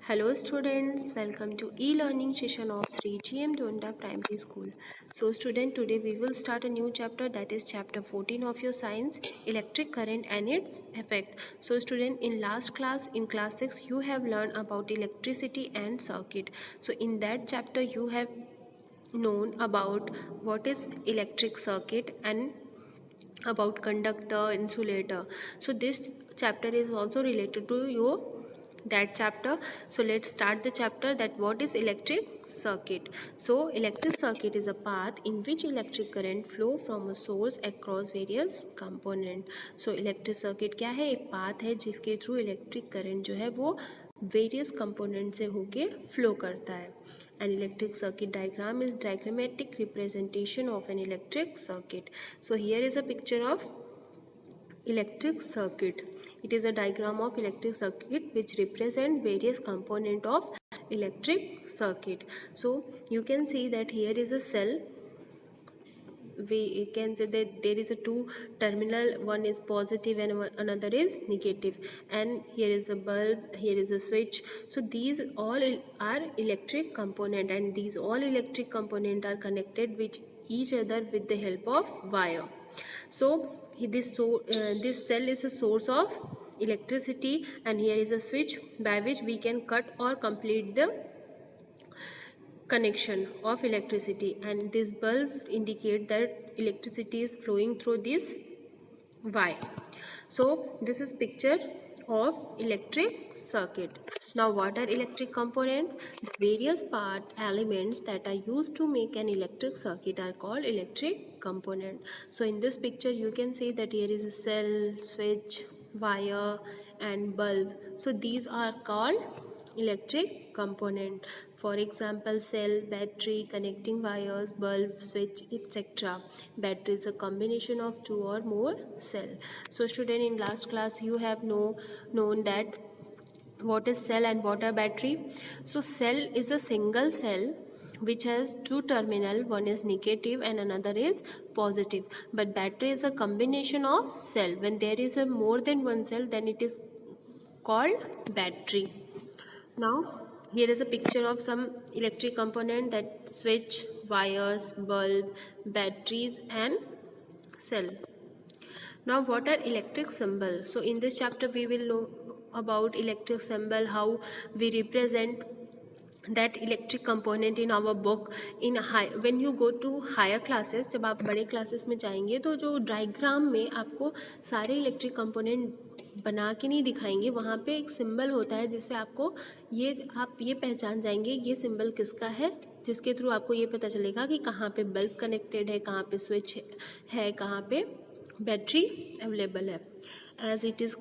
Hello students, welcome to e-learning session of Sri GM Donda Primary School. So student, today we will start a new chapter, that is chapter 14 of your science, electric current and its effect. So student, in last class, in class 6, you have learned about electricity and circuit. So in that chapter you have known about what is electric circuit and about conductor, insulator. So this chapter is also related to your that chapter. So let's start the chapter, that what is electric circuit. So electric circuit is a path in which electric current flow from a source across various component. So electric circuit क्या है, एक path है जिसके through electric current जो है वो various component से होके फ्लो करता है. An electric circuit diagram is diagrammatic representation of an electric circuit. So here is a picture of electric circuit. It is a diagram of electric circuit which represent various component of electric circuit. So you can see that here is a cell. We can say that there is a two terminal, one is positive and another is negative, and here is a bulb, here is a switch. So these all are electric component, and these all electric component are connected with each other with the help of wire. So this cell is a source of electricity, and here is a switch by which we can cut or complete the connection of electricity, and this bulb indicate that electricity is flowing through this wire. So this is picture of electric circuit. Now what are electric component? The various part elements that are used to make an electric circuit are called electric component. So in this picture you can see that here is a cell, switch, wire and bulb. So these are called electric component. For example, cell, battery, connecting wires, bulb, switch, etc. Battery is a combination of two or more cell. So student, in last class you have known that what is cell and what are battery. So cell is a single cell which has two terminal, one is negative and another is positive. But battery is a combination of cell. When there is a more than one cell, then it is called battery. Now here is a picture of some electric component, that switch, wires, bulb, batteries and cell. Now what are electric symbol? So in this chapter we will know about electric symbol, how we represent that electric component in our book. In high, when you go to higher classes, जब आप बड़े classes में जाएंगे तो जो diagram में आपको सारे electric component बना के नहीं दिखाएंगे, वहाँ पे एक सिंबल होता है जिससे आपको आप ये पहचान जाएंगे ये सिंबल किसका है, जिसके थ्रू आपको ये पता चलेगा कि कहाँ पे बल्ब कनेक्टेड है, कहाँ पे स्विच है, कहाँ पे बैटरी अवेलेबल है. As it is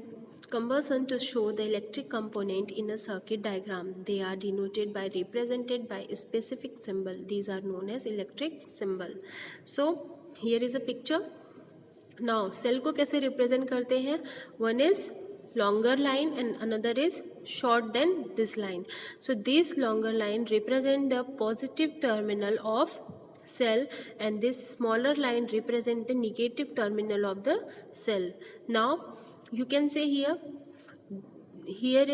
cumbersome to show the electric component in a circuit diagram, they are denoted by represented by a specific symbol. These are known as electric symbol. So here is a picture. Now cell को कैसे represent करते हैं? One is longer line and another is short than this line. So this longer line represent the positive terminal of cell, and this smaller line represent the negative terminal of the cell. Now you can say here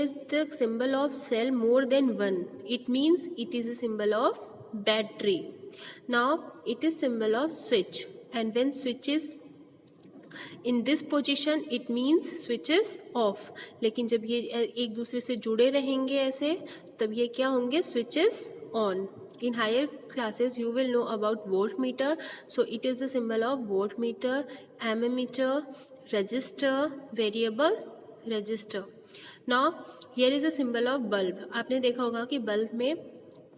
is the symbol of cell more than one. It means it is a symbol of battery. Now it is symbol of switch, and when switch is in this position it means switch is off. लेकिन जब ये एक दूसरे से जुड़े रहेंगे ऐसे, तब ये क्या होंगे, switch is on. In higher classes you will know about voltmeter. So it is the symbol of voltmeter, ammeter, resistor, variable resistor. Now here is a symbol of bulb. आपने देखा होगा कि बल्ब में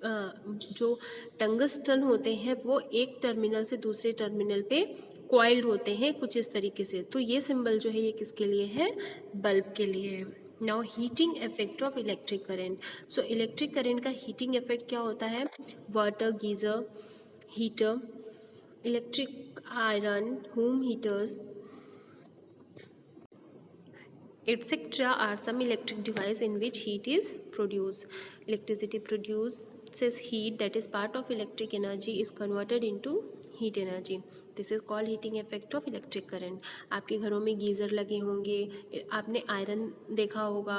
जो टंगस्टन होते हैं वो एक टर्मिनल से दूसरे टर्मिनल पे कॉइल्ड होते हैं कुछ इस तरीके से. तो ये सिंबल जो है ये किसके लिए है, बल्ब के लिए है. Now heating effect of electric current. So electric current का हीटिंग इफेक्ट क्या होता है? Water, geyser, heater, electric iron, home heaters etc. are some electric device in which heat is produced. Electricity produces heat, that is part of electric energy is converted into heat energy. This is called heating effect of electric current. आपके घरों में geyser लगे होंगे, आपने iron देखा होगा,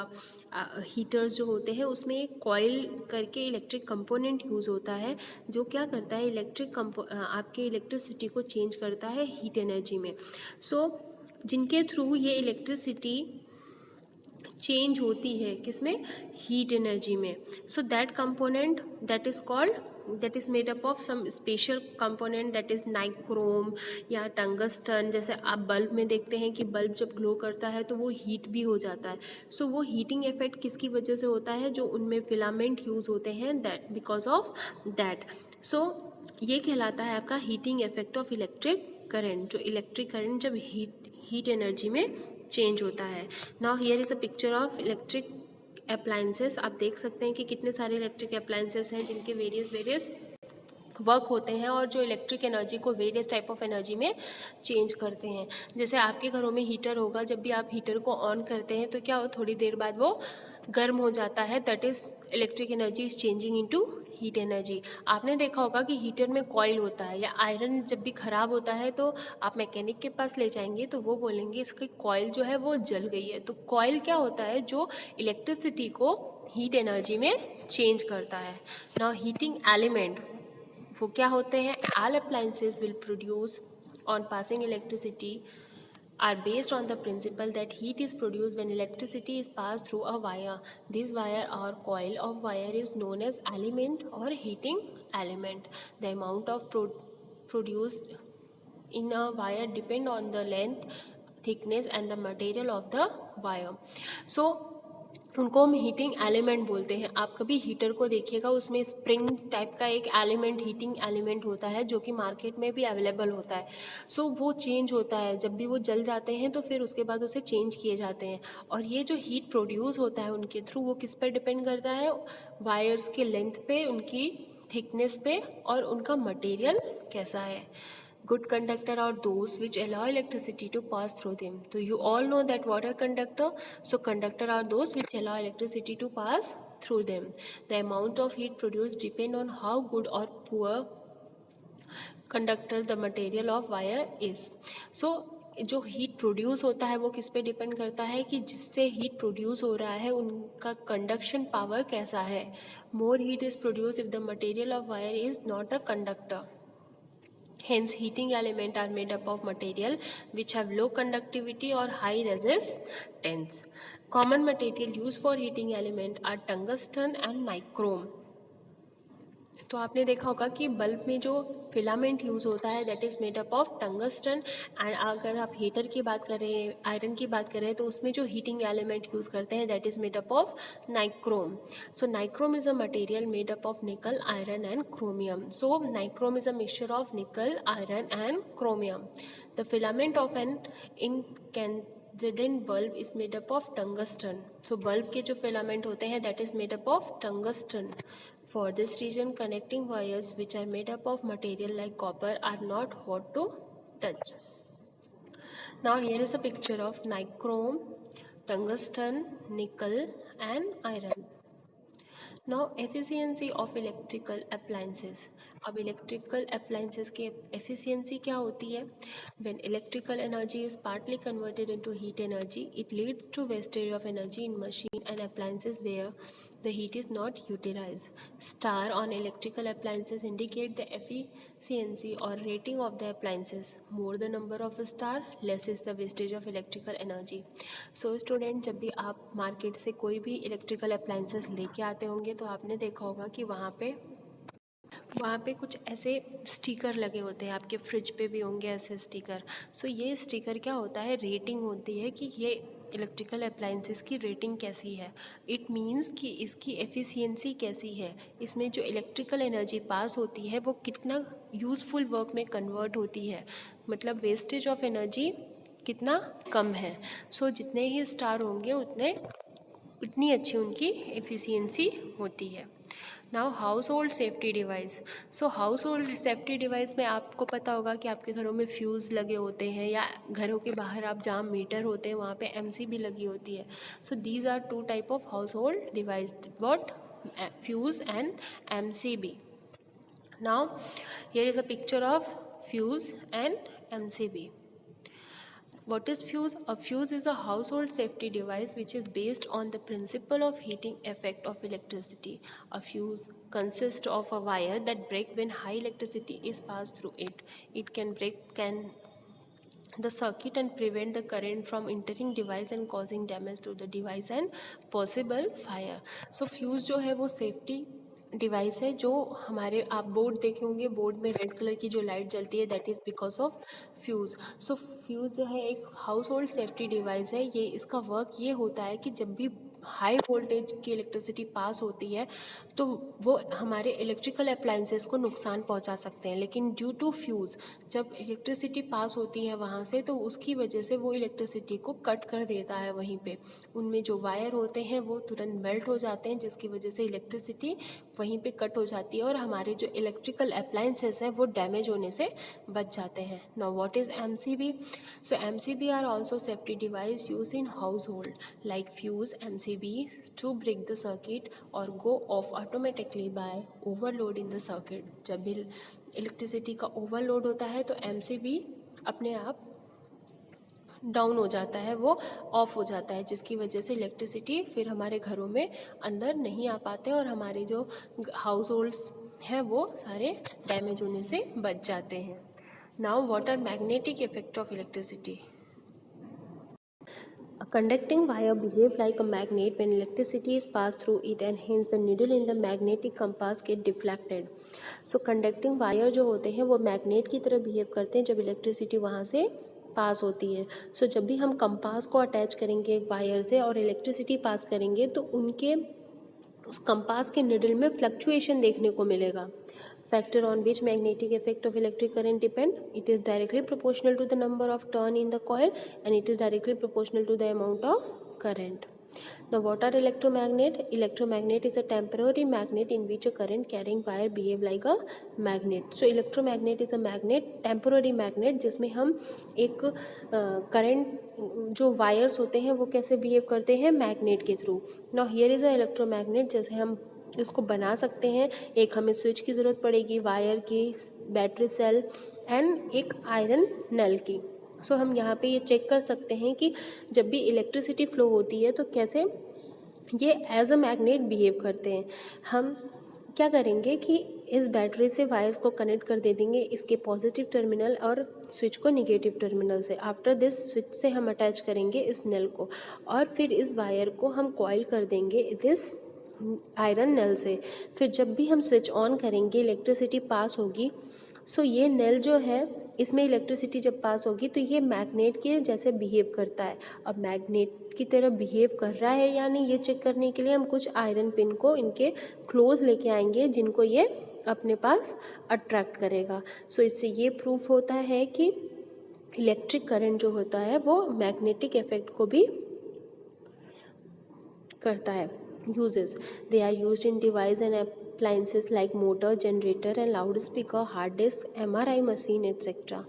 heaters जो होते हैं उसमें एक कॉइल करके इलेक्ट्रिक कंपोनेंट यूज़ होता है जो क्या करता है, आपके इलेक्ट्रिसिटी को चेंज करता है हीट एनर्जी में। सो जिनके थ्रू ये इलेक्ट्रिसिटी चेंज होती है किसमें, हीट एनर्जी में। So that component that is called, that is made up of some special component that is nichrome या टंगस्टन। जैसे आप बल्ब में देखते हैं कि बल्ब जब ग्लो करता है तो वो हीट भी हो जाता है। सो वो हीटिंग इफेक्ट किसकी वजह से होता है, जो उनमें फिलामेंट यूज होते हैं, दैट बिकॉज ऑफ दैट। सो ये कहलाता है आपका heating effect of electric current, जो इलेक्ट्रिक करंट जब हीट एनर्जी में चेंज होता है। Now here is a picture of electric appliances. आप देख सकते हैं कि कितने सारे इलेक्ट्रिक अप्लायंसेस हैं जिनके वेरियस वर्क होते हैं और जो इलेक्ट्रिक एनर्जी को वेरियस टाइप ऑफ एनर्जी में चेंज करते हैं। जैसे आपके घरों में हीटर होगा, जब भी आप हीटर को ऑन करते हैं तो क्या हो, थोड़ी देर बाद वो गर्म हो जाता है, that is electric energy is changing into heat energy. आपने देखा होगा कि हीटर में कॉइल होता है, या आयरन जब भी ख़राब होता है तो आप मैकेनिक के पास ले जाएंगे तो वो बोलेंगे इसकी कॉइल जो है वो जल गई है। तो कॉइल क्या होता है, जो इलेक्ट्रिसिटी को हीट एनर्जी में चेंज करता है। नाउ हीटिंग एलिमेंट वो क्या होते हैं, all appliances will produce on passing electricity are based on the principle that heat is produced when electricity is passed through a wire. This wire or coil of wire is known as element or heating element. The amount of produced in a wire depend on the length, thickness and the material of the wire. So उनको हम heating element बोलते हैं। आप कभी heater को देखिएगा, उसमें spring type का एक एलिमेंट, हीटिंग एलिमेंट होता है जो कि मार्केट में भी अवेलेबल होता है। सो वो चेंज होता है, जब भी वो जल जाते हैं तो फिर उसके बाद उसे चेंज किए जाते हैं। और ये जो हीट प्रोड्यूस होता है उनके थ्रू, वो किस पर डिपेंड करता है, वायर्स के लेंथ पे, उनकी थिकनेस पे और उनका मटेरियल कैसा है। Good conductor are those which allow electricity to pass through them. So you all know that what are conductor? So conductor are those which allow electricity to pass through them. The amount of heat produced depend on how good or poor conductor the material of wire is. So जो heat produce होता है वो किस पे depend करता है, कि जिससे हीट प्रोड्यूस हो रहा है उनका कंडक्शन पावर कैसा है। More heat is produce if the material of wire is not a conductor. Hence, heating elements are made up of material which have low conductivity or high resistance. Common material used for heating element are tungsten and nichrome. तो आपने देखा होगा कि bulb में जो filament use होता है that is made up of tungsten. And अगर आप हीटर की बात करें, आयरन की बात करें, तो उसमें जो हीटिंग एलिमेंट यूज़ करते हैं that is made up of nichrome. So nichrome is a material made up of nickel, iron and chromium. So nichrome is a mixture of nickel, iron and chromium. The filament of an incandescent bulb is made up of tungsten. So bulb के जो filament होते हैं that is made up of tungsten. For this reason, connecting wires which are made up of material like copper are not hot to touch. Now here is a picture of nichrome, tungsten, nickel and iron. Now efficiency of electrical appliances. अब electrical appliances की efficiency क्या होती है, when electrical energy is partly converted into heat energy it leads to wastage of energy in machine and appliances where the heat is not utilize. Star on electrical appliances indicate the efficiency or rating of the appliances. More the number of star, less is the wastage of electrical energy. So student, जब भी आप market से कोई भी electrical appliances लेके आते होंगे तो आपने देखा होगा कि वहाँ पे कुछ ऐसे स्टिकर लगे होते हैं, आपके फ्रिज पे भी होंगे ऐसे स्टिकर। सो ये स्टिकर क्या होता है, रेटिंग होती है कि ये इलेक्ट्रिकल अप्लाइंसेस की रेटिंग कैसी है। इट मीन्स कि इसकी एफिशिएंसी कैसी है, इसमें जो इलेक्ट्रिकल एनर्जी पास होती है वो कितना यूज़फुल वर्क में कन्वर्ट होती है, मतलब वेस्टेज ऑफ एनर्जी कितना कम है। सो जितने ही स्टार होंगे उतनी अच्छी उनकी एफिशिएंसी होती है। Now household safety device. So household safety device में आपको पता होगा कि आपके घरों में फ्यूज़ लगे होते हैं, या घरों के बाहर आप जहाँ मीटर होते हैं वहाँ पे एमसी भी लगी होती है। So these are two type of household device, what, fuse and MCB. Now here is a picture of fuse and MCB. What is fuse? A fuse is a household safety device which is based on the principle of heating effect of electricity. A fuse consists of a wire that breaks when high electricity is passed through it. It can break the circuit and prevent the current from entering device and causing damage to the device and possible fire. So fuse जो है वो safety device है जो हमारे, आप board देखे होंगे, board में रेड कलर की जो लाइट जलती है that is because of fuse. So fuse जो है एक हाउस होल्ड सेफ्टी डिवाइस है. ये इसका वर्क ये होता है कि जब भी हाई वोल्टेज की इलेक्ट्रिसिटी पास होती है तो वो हमारे इलेक्ट्रिकल अप्लायंसेस को नुकसान पहुंचा सकते हैं. लेकिन ड्यू टू फ्यूज़ जब इलेक्ट्रिसिटी पास होती है वहाँ से तो उसकी वजह से वो इलेक्ट्रिसिटी को कट कर देता है. वहीं पे उनमें जो वायर होते हैं वो तुरंत मेल्ट हो जाते हैं जिसकी वजह से इलेक्ट्रिसिटी वहीं पे कट हो जाती है और हमारे जो इलेक्ट्रिकल अप्लायंसेस हैं वो डैमेज होने से बच जाते हैं. Now what is MCB? So MCB are also safety device use in household like fuse, MCB to break the circuit or go off automatically by overload in the circuit. जब भी electricity का overload होता है तो MCB अपने आप down हो जाता है, वो ऑफ हो जाता है जिसकी वजह से इलेक्ट्रिसिटी फिर हमारे घरों में अंदर नहीं आ पाते और हमारे जो हाउस होल्ड्स हैं वो सारे डैमेज होने से बच जाते हैं. Now what are magnetic effect of electricity? A conducting wire behaves like a magnet when electricity is passed through it and hence the needle in the magnetic compass get deflected. So conducting wire जो होते हैं वो magnet की तरह behave करते हैं जब electricity वहाँ से पास होती है. सो जब भी हम कंपास को अटैच करेंगे एक वायर से और इलेक्ट्रिसिटी पास करेंगे तो उनके उस कंपास के निडल में फ्लक्चुएशन देखने को मिलेगा. Factor on which magnetic effect of electric current depend? It is directly proportional to the number of turn in the coil and it is directly proportional to the amount of current. Now what are electromagnet? Electromagnet is a temporary magnet in which a current carrying wire behave like a magnet. So electromagnet is a magnet, temporary magnet जिसमें हम एक current जो wires होते हैं वो कैसे behave करते हैं मैग्नेट के through. Now here is a electromagnet. जैसे हम इसको बना सकते हैं, एक हमें स्विच की ज़रूरत पड़ेगी, वायर की, बैटरी सेल एंड एक आयरन नल की. सो हम यहाँ पे ये चेक कर सकते हैं कि जब भी इलेक्ट्रिसिटी फ्लो होती है तो कैसे ये एज अ मैग्नेट बिहेव करते हैं. हम क्या करेंगे कि इस बैटरी से वायर्स को कनेक्ट कर दे देंगे इसके पॉजिटिव टर्मिनल और स्विच को निगेटिव टर्मिनल से. आफ्टर दिस स्विच से हम अटैच करेंगे इस नल को और फिर इस वायर को हम कॉइल कर देंगे दिस आयरन नल से. फिर जब भी हम स्विच ऑन करेंगे इलेक्ट्रिसिटी पास होगी. सो ये नल जो है इसमें इलेक्ट्रिसिटी जब पास होगी तो ये मैग्नेट के जैसे बिहेव करता है. अब मैग्नेट की तरह बिहेव कर रहा है या नहीं ये चेक करने के लिए हम कुछ आयरन पिन को इनके क्लोज लेके आएंगे जिनको ये अपने पास अट्रैक्ट करेगा. सो इससे ये प्रूफ होता है कि इलेक्ट्रिक करंट जो होता है वो मैग्नेटिक इफेक्ट को भी करता है. Uses: they are used in device and appliances like motor, generator and loudspeaker, hard disk, MRI machine, etc.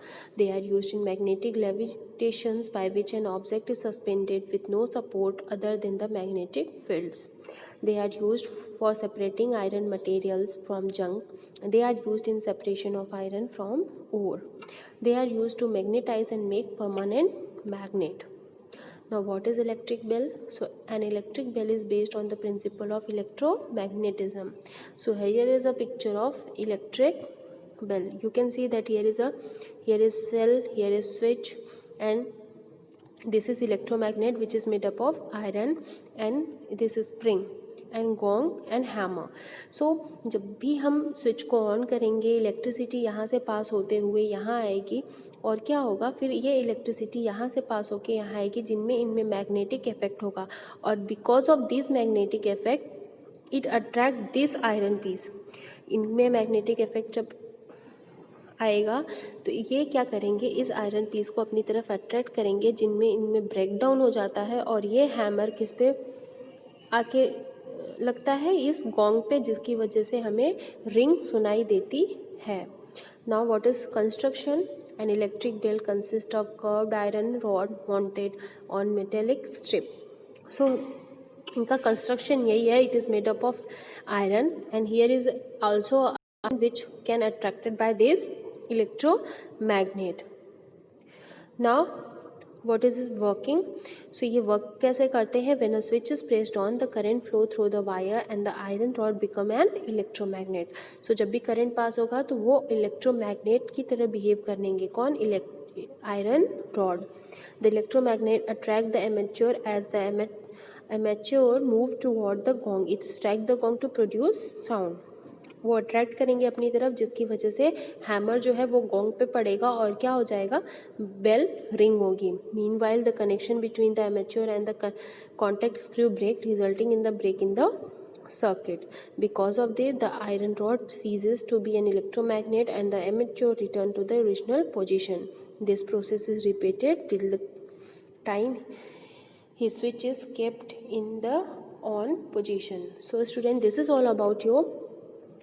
They are used in magnetic levitations by which an object is suspended with no support other than the magnetic fields. They are used for separating iron materials from junk. They are used in separation of iron from ore. They are used to magnetize and make permanent magnet. Now what is electric bell? So an electric bell is based on the principle of electromagnetism. So here is a picture of electric bell. You can see that here is cell, here is switch and this is electromagnet which is made up of iron and this is spring and gong and hammer. So जब भी हम switch को on करेंगे electricity यहाँ से पास होते हुए यहाँ आएगी और क्या होगा फिर ये इलेक्ट्रिसिटी यहाँ से पास होके यहाँ आएगी जिनमें इनमें मैग्नेटिक इफेक्ट होगा और because of this magnetic effect it attract this iron piece. इनमें मैग्नेटिक इफेक्ट जब आएगा तो ये क्या करेंगे इस आयरन पीस को अपनी तरफ अट्रैक्ट करेंगे जिनमें इनमें ब्रेक डाउन हो जाता है और ये हैमर किस पे आके लगता है इस गोंग पे जिसकी वजह से हमें रिंग सुनाई देती है. Now what is construction? An electric bell consist of curved iron rod mounted on metallic strip. So इनका कंस्ट्रक्शन यही है. It is made up of iron and here is also which can attracted by this electromagnet. Now what is this working? So ये work कैसे करते हैं? When a switch is pressed on, the current flow through the wire and the iron rod become an electromagnet. So जब भी current pass होगा तो वो electromagnet की तरह बिहेव करेंगे. कौन? iron rod. The electromagnet attract the armature as the armature move toward the gong. It strike the gong to produce sound. वो अट्रैक्ट करेंगे अपनी तरफ, जिसकी वजह से हैमर जो है वो गोंग पे पड़ेगा और क्या हो जाएगा? बेल रिंग होगी. Meanwhile the connection between the armature and the contact screw break, resulting in the break in the circuit. Because of this, the iron rod ceases to be an electromagnet and the armature return to the original position. This process is repeated till the time his switch is kept in the on position. So student, this is all about your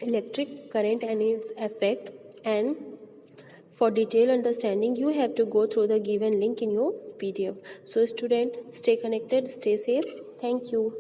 electric current and its effect, and for detailed understanding you have to go through the given link in your PDF. So student, stay connected, stay safe. Thank you.